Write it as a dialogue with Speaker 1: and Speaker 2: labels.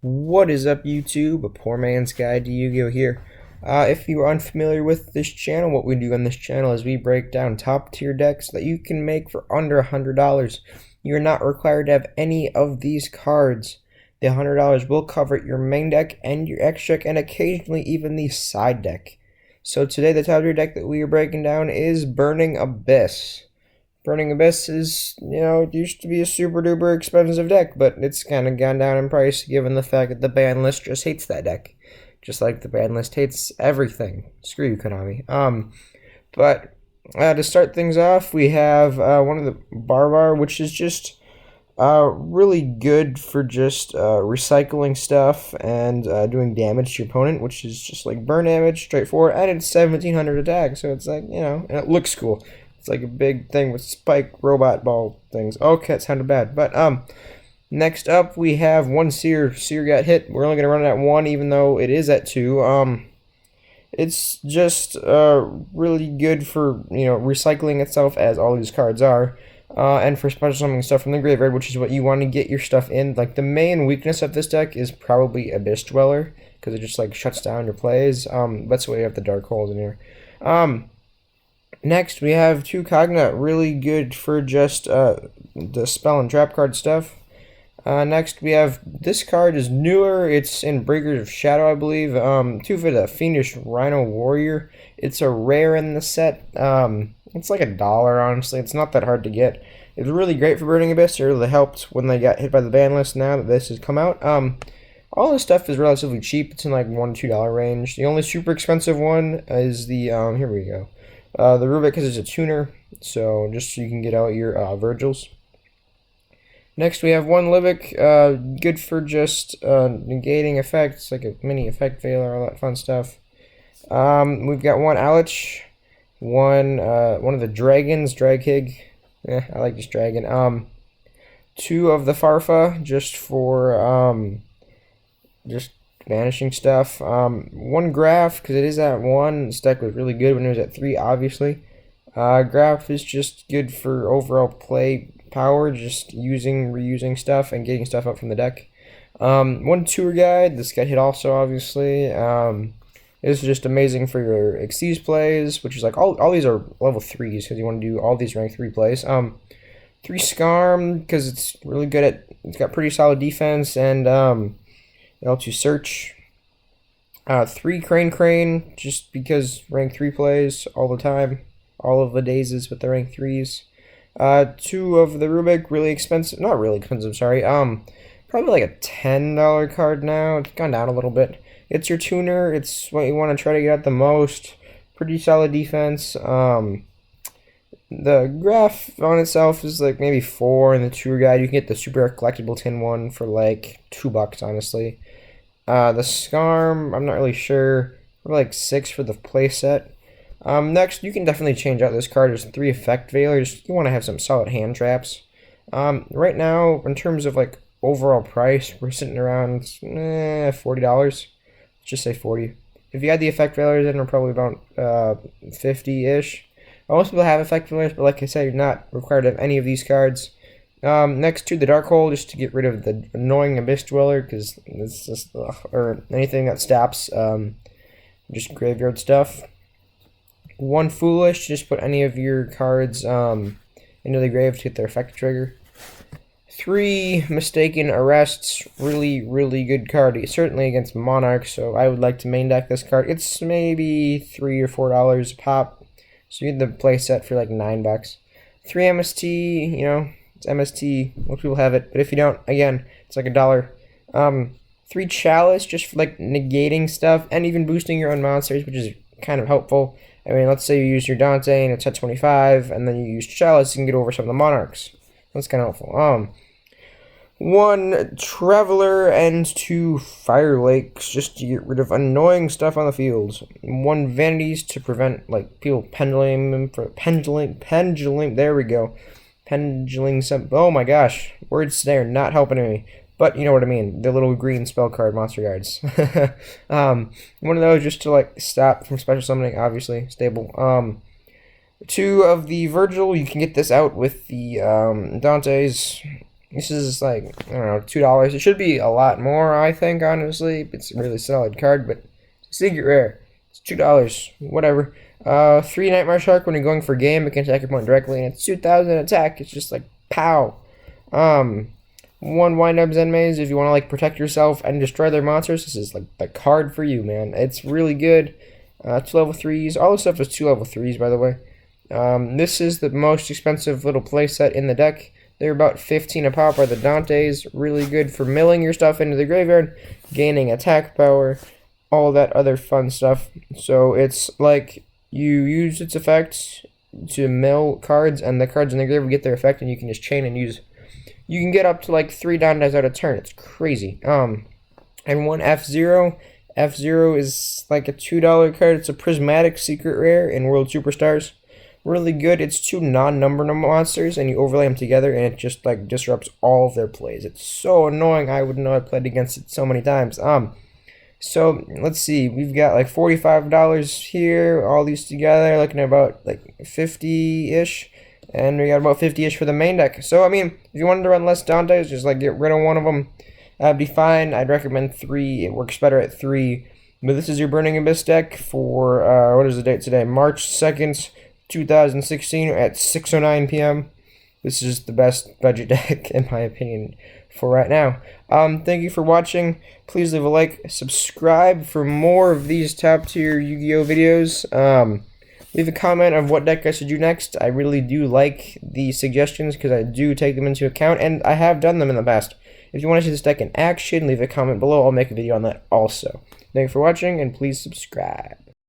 Speaker 1: What is up, YouTube? A poor man's guide to Yu-Gi-Oh! Here. If you are unfamiliar with this channel, what we do on this channel is we break down top tier decks that you can make for under $100. You're not required to have any of these cards. The $100 will cover your main deck and your extra deck and occasionally even the side deck. So today the top tier deck that we are breaking down is Burning Abyss. Burning Abyss is, it used to be a super duper expensive deck, but it's kind of gone down in price given the fact that the ban list just hates that deck. Just like the ban list hates everything. Screw you, Konami. But to start things off, we have one of the Barbar, which is just really good for just recycling stuff and doing damage to your opponent, which is just like burn damage, straightforward, and it's 1700 attack, so it's like, and it looks cool. It's like a big thing with spike robot ball things. Okay, it sounded bad. But next up we have one Seer. Seer got hit. We're only gonna run it at 1, even though it is at 2. It's just really good for recycling itself, as all these cards are. And for special summoning stuff from the graveyard, which is what you want to get your stuff in. Like, the main weakness of this deck is probably Abyss Dweller, because it just like shuts down your plays. That's why you have the dark holes in here. Next, we have 2 Cogna, really good for just the spell and trap card stuff. Next, we have, this card is newer, it's in Breakers of Shadow, I believe. 2 for the Fiendish Rhino Warrior. It's a rare in the set. It's like $1, honestly. It's not that hard to get. It's really great for Burning Abyss. It really helped when they got hit by the ban list now that this has come out. All this stuff is relatively cheap. It's in like $1 to $2 range. The only super expensive one is the, here we go. The Rubik, because it's a tuner, so just so you can get out your Virgils. Next, we have one Libic, good for just negating effects, like a mini effect veiler, all that fun stuff. We've got one Alich, one of the dragons, Draghig. I like this dragon. 2 of the Farfa, just for just vanishing stuff. 1 Graph, because it is at 1. This deck was really good when it was at 3, obviously. Graph is just good for overall play power, just reusing stuff and getting stuff up from the deck. 1 Tour Guide, this got hit also, obviously. This is just amazing for your Xyz plays, which is like, all these are level 3s, because you want to do all these rank 3 plays. 3 Scarm, because it's really good it's got pretty solid defense, and L2 Search. 3 Crane, just because rank 3 plays all the time. All of the days with the rank 3s. 2 of the Rubik, really expensive. Not really expensive, sorry. Probably like a $10 card now. It's gone down a little bit. It's your tuner. It's what you want to try to get at the most. Pretty solid defense. The Graph on itself is like maybe 4, and the Tour Guide, you can get the super collectible tin one for like $2, honestly. The Scarm, I'm not really sure. Probably like 6 for the playset. Next, you can definitely change out this card. There's 3 effect veilers. You want to have some solid hand traps. Right now, in terms of like overall price, we're sitting around $40. Let's just say 40. If you add the effect veilers in, we're probably about 50-ish. Most people have effect veilers, but like I said, you're not required to have any of these cards. Next to the Dark Hole, just to get rid of the annoying Abyss Dweller, because it's just, or anything that stops just graveyard stuff. 1 Foolish, just put any of your cards into the grave to get their effect trigger. 3 Mistaken Arrests, really, really good card, certainly against Monarch, so I would like to main deck this card. It's maybe $3 or $4 a pop, so you get the play set for like $9. 3 MST, it's MST, most people have it, but if you don't, again, it's like $1. 3 Chalice, just for like negating stuff, and even boosting your own monsters, which is kind of helpful. I mean, let's say you use your Dante and it's at 25, and then you use Chalice, you can get over some of the Monarchs. That's kind of helpful. 1 Traveler and 2 Fire Lakes, just to get rid of annoying stuff on the field. 1 Vanities to prevent like people pendulum, there we go. Pendulum some, oh my gosh, words today are not helping me. But you know what I mean, the little green spell card monster guards. One of those just to like stop from special summoning, obviously, stable. 2 of the Virgil, you can get this out with the Dante's. This is like, I don't know, $2. It should be a lot more, I think, honestly. It's a really solid card, but secret rare. It's $2. Whatever. 3 Nightmare Shark when you're going for game, it can attack your opponent directly, and it's 2,000 attack. It's just like pow. 1 Wind Up Zen Maze if you want to like protect yourself and destroy their monsters. This is like the card for you, man. It's really good. 2 level 3s. All this stuff is 2 level 3s, by the way. This is the most expensive little playset in the deck. They're about 15 a pop, are the Dantes. Really good for milling your stuff into the graveyard, gaining attack power, all that other fun stuff. So it's like you use its effect to mill cards, and the cards in the graveyard get their effect, and you can just chain and use. You can get up to like 3 Dantes out a turn. It's crazy. And 1 F-Zero. F-Zero is like a $2 card. It's a prismatic secret rare in World Superstars. Really good. It's 2 non-numbered monsters, and you overlay them together, and it just like disrupts all of their plays. It's so annoying. I would know I played against it so many times. So let's see. We've got like $45 here. All these together, looking at about like 50-ish, and we got about 50-ish for the main deck. So I mean, if you wanted to run less Dantes, just like get rid of one of them. That'd be fine. I'd recommend 3. It works better at 3. But this is your Burning Abyss deck for what is the date today? March 2nd. 2016 at 6:09 p.m. This is the best budget deck in my opinion for right now. Thank you for watching. Please leave a like, subscribe for more of these top tier Yu-Gi-Oh videos. Leave a comment of what deck I should do next. I really do like the suggestions because I do take them into account, and I have done them in the past. If you want to see this deck in action, leave a comment below. I'll make a video on that also. Thank you for watching, and please subscribe.